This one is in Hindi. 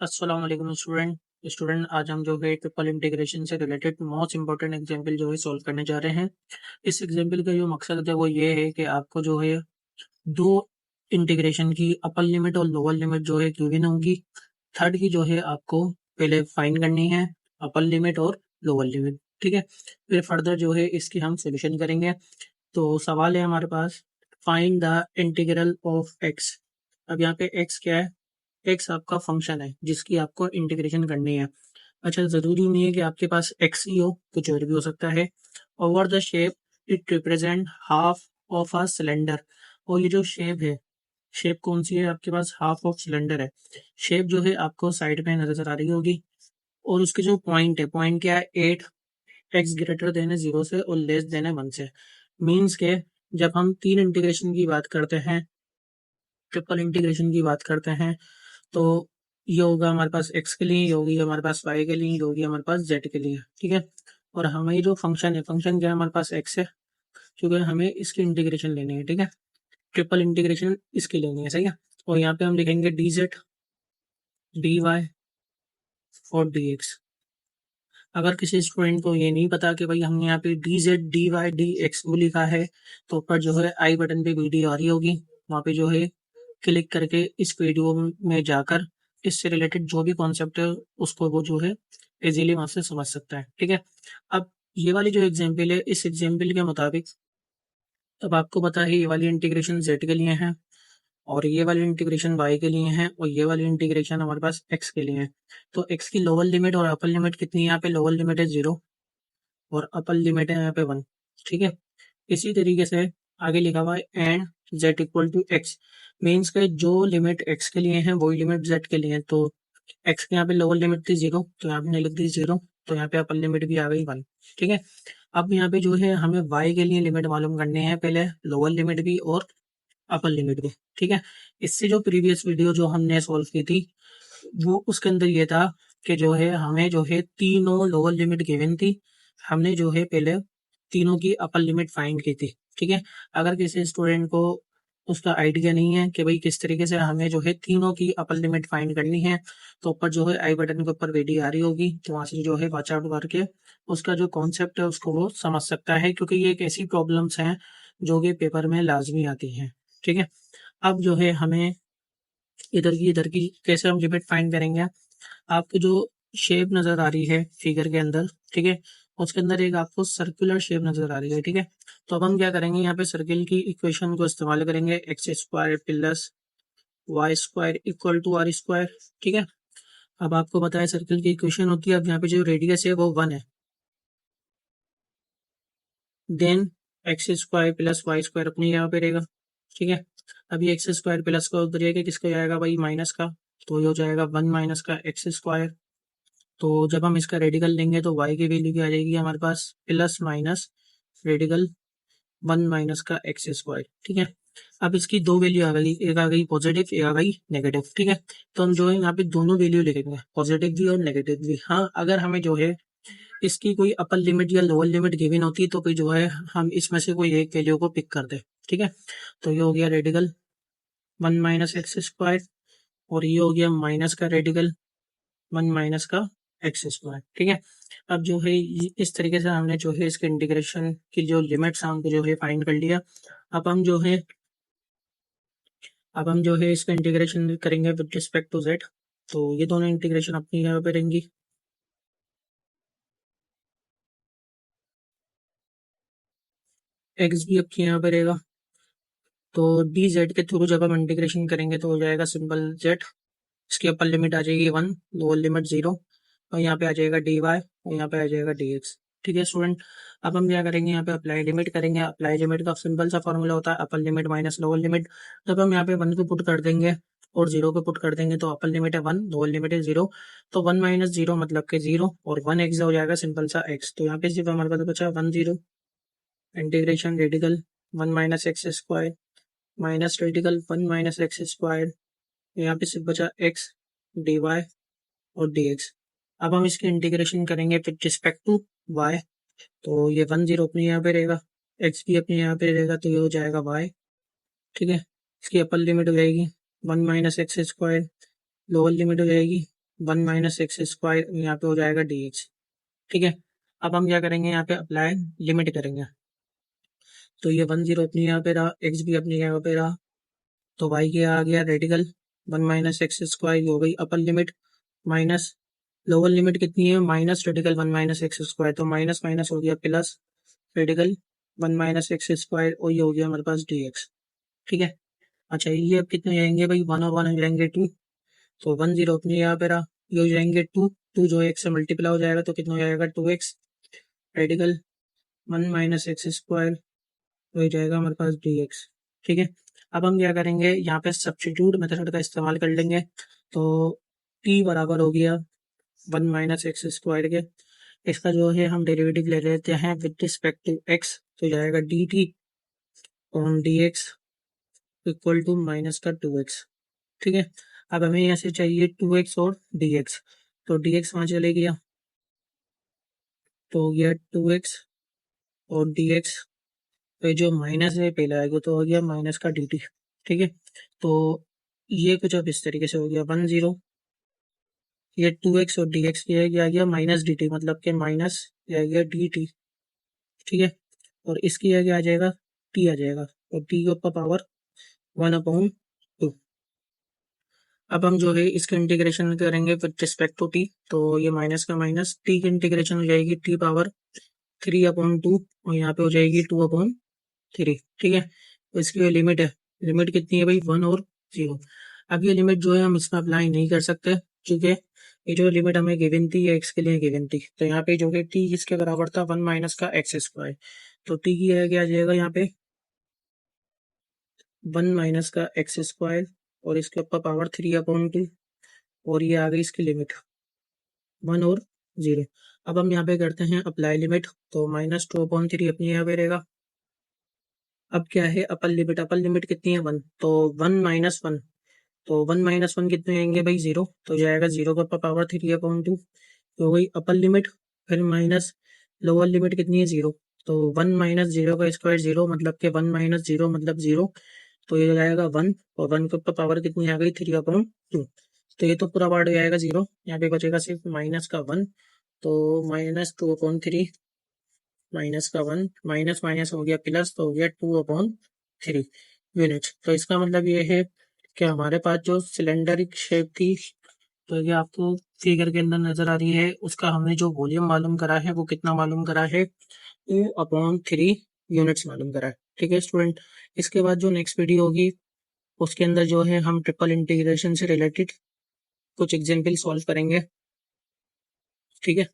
अस्सलाम वालेकुम स्टूडेंट आज हम जो है ट्रिपल इंटीग्रेशन से रिलेटेड मोस्ट इंपॉर्टेंट एग्जांपल जो है सॉल्व करने जा रहे हैं। इस एग्जांपल का जो मकसद है वो ये है कि आपको जो है दो इंटीग्रेशन की अपर लिमिट और लोअर लिमिट जो है गिवन होंगी। थर्ड की जो है आपको पहले फाइंड करनी है अपर लिमिट और लोअर लिमिट। ठीक है, फिर फर्दर जो है इसकी हम सोल्यूशन करेंगे। तो सवाल है हमारे पास, find the integral of X. अब यहाँ पे एक्स क्या है? एक्स आपका फंक्शन है जिसकी आपको इंटीग्रेशन करनी है। अच्छा, ज़रूरी नहीं है कि आपके पास एक्स ही हो, कुछ और भी हो सकता है। Over the shape it represent half of a cylinder. और ये जो शेप है, शेप कौन सी है आपके पास? हाफ ऑफ सिलेंडर है। शेप जो है आपको साइड में नजर आ रही होगी। और उसके जो पॉइंट है, पॉइंट क्या है? 8, एक्स ग्रेटर देन है 0 से और लेस देन है 1 से। मीन्स के जब हम तीन इंटीग्रेशन की बात करते हैं, ट्रिपल इंटीग्रेशन की बात करते हैं, तो ये होगा हमारे पास एक्स के लिए, ये होगी हमारे पास वाई के लिए, ये होगी हमारे पास जेड के लिए। ठीक है, और हमें जो फंक्शन है, फंक्शन क्या है? हमारे पास एक्स है, क्योंकि हमें इसकी इंटीग्रेशन लेनी है। ठीक है, ट्रिपल इंटीग्रेशन इसकी लेनी है, सही है। और यहाँ पे हम लिखेंगे डी जेड डी वाई और डी एक्स। अगर किसी स्टूडेंट को ये नहीं पता कि भाई हमने यहाँ पे d z d y d x वो लिखा है, तो ऊपर जो है आई बटन पे वीडियो आ रही होगी, वहाँ पे जो है क्लिक करके इस वीडियो में जाकर इससे रिलेटेड जो भी कॉन्सेप्ट है उसको वो जो है इजीली वहां से समझ सकता है। ठीक है, अब ये वाली जो एग्जाम्पल है, इस एग्जाम्पल के मुताबिक अब आपको पता है ये वाली इंटीग्रेशन जेड के लिए है और ये वाली इंटीग्रेशन वाई के लिए है और ये वाली इंटीग्रेशन हमारे पास एक्स के लिए है। तो एक्स की लोअर लिमिट और अपर लिमिट कितनी है? यहाँ पे लोअर लिमिट है 0 और अपर लिमिट है यहाँ पे 1। ठीक है, इसी तरीके से आगे लिखा हुआ है and z equal to x. Means के जो लिमिट x के लिए है वही लिमिट z के लिए है। तो x के यहाँ पे लोअर लिमिट थी 0, तो यहाँ पे लिख दी 0, तो यहाँ पे अपर लिमिट भी आ गई 1। ठीक है, अब यहाँ पे जो है हमें y के लिए लिमिट मालूम करनी है, पहले लोअर लिमिट भी और अपर लिमिट भी। ठीक है, इससे जो प्रीवियस वीडियो जो हमने सॉल्व की थी वो उसके अंदर ये था कि जो है हमें जो है तीनों लोअर लिमिट गिवन थी, हमने जो है पहले तीनों की अपर लिमिट फाइंड की थी। ठीक है, अगर किसी स्टूडेंट को उसका आइडिया नहीं है कि भाई किस तरीके से हमें जो है तीनों की अपर लिमिट फाइंड करनी है, तो ऊपर जो है आई बटन के ऊपर वीडियो आ रही होगी, तो वहां से जो है वॉच आउट करके उसका जो कॉन्सेप्ट है उसको वो समझ सकता है, क्योंकि ये एक ऐसी प्रॉब्लम्स हैं जो कि पेपर में लाजमी आती हैं। ठीक है, अब जो है हमें इधर की कैसे हम लिमिट फाइंड करेंगे? आपको जो शेप नजर आ रही है फिगर के अंदर, ठीक है, उसके अंदर एक आपको सर्कुलर शेप नजर आ रही है। ठीक है, तो अब हम क्या करेंगे? यहाँ पे सर्किल की इक्वेशन को इस्तेमाल करेंगे, x square plus y square equal to r square. ठीक है, अब आपको पता है सर्किल की इक्वेशन होती है, अब यहाँ पे जो रेडियस है वो 1 है, then x square plus y square अपनी यहाँ पे रहेगा। ठीक है, अभी एक्स स्क्वायर प्लस का उधर जाएगा, किसका जाएगा भाई? माइनस का, तो ये हो जाएगा 1 माइनस का एक्स स्क्वायर। तो जब हम इसका रेडिकल लेंगे तो y की वैल्यू क्या आ जाएगी हमारे पास? प्लस माइनस रेडिकल 1 माइनस का एक्स स्क्वायर। ठीक है, अब इसकी दो वैल्यू आ गई, एक आ गई पॉजिटिव, एक आ गई नेगेटिव। ठीक है, तो हम जो है यहाँ पे दोनों वैल्यू लिखेंगे, पॉजिटिव भी और नेगेटिव भी। हाँ, अगर हमें जो है इसकी कोई अपर लिमिट या लोअर लिमिट गिवन होती तो फिर जो है हम इसमें से कोई एक वैल्यू को पिक कर दे। ठीक है, तो ये हो गया रेडिकल 1 माइनस एक्स स्क्वायर और ये हो गया माइनस का रेडिकल 1 माइनस का एक्स स्क्वायर। ठीक है, अब जो है इस तरीके से हमने जो है इसके इंटीग्रेशन की जो लिमिट्स हमको जो है फाइंड कर लिया। अब हम जो है अब हम जो है इसका इंटीग्रेशन करेंगे विद रिस्पेक्ट टू जेड। तो ये दोनों इंटीग्रेशन अपनी यहाँ पे रहेंगी। एक्स भी अपनी यहाँ पे रहेगा, तो डी जेड के थ्रू जब हम इंटीग्रेशन करेंगे तो हो जाएगा सिंपल जेड, इसकी अपर लिमिट आ जाएगी 1, लोअर लिमिट 0, और यहाँ पे आ जाएगा डी वाई और यहाँ पे आ जाएगा डी एक्स। ठीक है स्टूडेंट, अब हम क्या करेंगे? यहाँ पे अप्लाई लिमिट करेंगे। अप्लाई लिमिट का सिंपल सा फॉर्मूला होता है upper limit minus lower limit. जब हम यहाँ पे 1 को पुट कर देंगे और 0 को पुट कर देंगे तो अपर लिमिट है 1, लोअर लिमिट है 0। तो 1 माइनस 0 मतलब के 0 और 1 एक्स हो जाएगा सिंपल सा एक्स। तो यहाँ पे सिर्फ हमारे पास बचा 1 0, integration radical 1 minus x square minus radical 1 minus x square, यहाँ पे सिर्फ बचा एक्स डी वाई और डी एक्स। अब हम इसकी इंटीग्रेशन करेंगे विद रिस्पेक्ट टू वाई, तो ये 1 0 अपने यहाँ पे रहेगा, एक्स भी अपने यहाँ पे रहेगा, तो ये हो जाएगा वाई। ठीक है, इसकी अपर लिमिट हो जाएगी 1 minus x square, lower limit हो जाएगी वन माइनस एक्स स्क्वायर यहाँ पे हो जाएगा डी एक्स। ठीक है, अब हम क्या करेंगे, यहाँ पे अप्लाई लिमिट करेंगे। तो ये 1 0 अपनी यहाँ पे रहा, एक्स भी अपनी यहाँ पे रहा, तो वाई क्या आ गया radical one minus x square हो गई upper limit, minus lower limit कितनी है minus radical one minus x square, तो माइनस माइनस हो गया plus radical one minus x square, और ये हो गया हमारे पास डी एक्स। ठीक है, अच्छा ये अब कितने जाएंगे भाई, वन और वन हो जाएंगे टू, तो 1 0 अपने यहाँ पे रहा, ये हो जाएंगे टू, टू जो एक्स से मल्टीप्लाई हो जाएगा तो कितना हो जाएगा 2x radical one minus x square, हो जाएगा हमारे पास डी एक्स। ठीक है, अब हम क्या करेंगे, यहाँ पे सब्स्टिट्यूट मेथड का इस्तेमाल कर लेंगे, तो t बराबर हो गया वन माइनस एक्स स्क्वायर के, इसका जो है हम डेरिवेटिव ले लेते हैं विद रिस्पेक्ट टू x, तो जाएगा d t on d x equal to minus का 2x। ठीक है, अब हमें यहाँ से चाहिए 2x और dx, तो dx वहाँ चले गया, तो हो गया 2x और dx पे जो माइनस है पहले आएगा तो हो गया माइनस का dt। ठीक है, तो ये कुछ अब इस तरीके से हो गया 1 0, ये 2x और dx की है, आ गया माइनस dt, मतलब कि माइनस आ गया dt। ठीक है, और इसकी आगे आ जाएगा t आ जाएगा, और t के ऊपर पावर 1/2। अब हम जो है इसका इंटीग्रेशन करेंगे विद रिस्पेक्ट टू टी, तो ये माइनस का माइनस, टी की इंटीग्रेशन हो जाएगी टी पावर 3/2, और यहाँ पे हो जाएगी 2/3। ठीक है, तो इसकी लिमिट है, लिमिट कितनी है भाई 1 और 0। अब ये लिमिट जो है हम इसमें अप्लाई नहीं कर सकते, क्योंकि ये जो लिमिट हमें गिवन थी ये एक्स के लिए गिवन थी, तो यहाँ पे जो है टी इसके बराबर था वन माइनस का एक्स स्क्वायर, तो टी की है क्या आ जाएगा यहाँ पे वन माइनस का एक्स स्क्वायर, और इसके ऊपर पावर 3/2, और ये आ गई इसकी लिमिट 1 और 0। अब हम यहाँ पे करते हैं अप्लाई लिमिट, तो -2/3 अपनी यहाँ पे रहेगा। अब क्या है अपर लिमिट, अपर लिमिट कितनी है 1, तो 1 - 1, तो 1 - 1 कितने आएंगे भाई 0, तो जाएगा 0 का पावर 3/2, तो वही अपर लिमिट, फिर माइनस लोअर लिमिट कितनी है 0, तो 1 - 0 का स्क्वायर 0, मतलब के 1 - 0 मतलब 0, तो ये हो जाएगा 1, और 1 के ऊपर पावर कितनी आ गई 3/2, तो ये तो पूरा पार्ट हो जाएगा 0, यहाँ पे बचेगा सिर्फ माइनस का 1, तो -2/3 माइनस का 1, माइनस माइनस हो गया प्लस, तो हो गया 2/3 यूनिट। तो इसका मतलब ये है कि हमारे पास जो सिलेंडरिक शेप थी, तो ये आपको फिगर के अंदर नजर आ रही है, उसका हमने जो वॉल्यूम मालूम करा है वो कितना मालूम करा है 2/3 यूनिट्स मालूम करा है। ठीक है स्टूडेंट, इसके बाद जो नेक्स्ट वीडियो होगी उसके अंदर जो है हम ट्रिपल इंटीग्रेशन से रिलेटेड कुछ एग्जाम्पल सॉल्व करेंगे। ठीक है।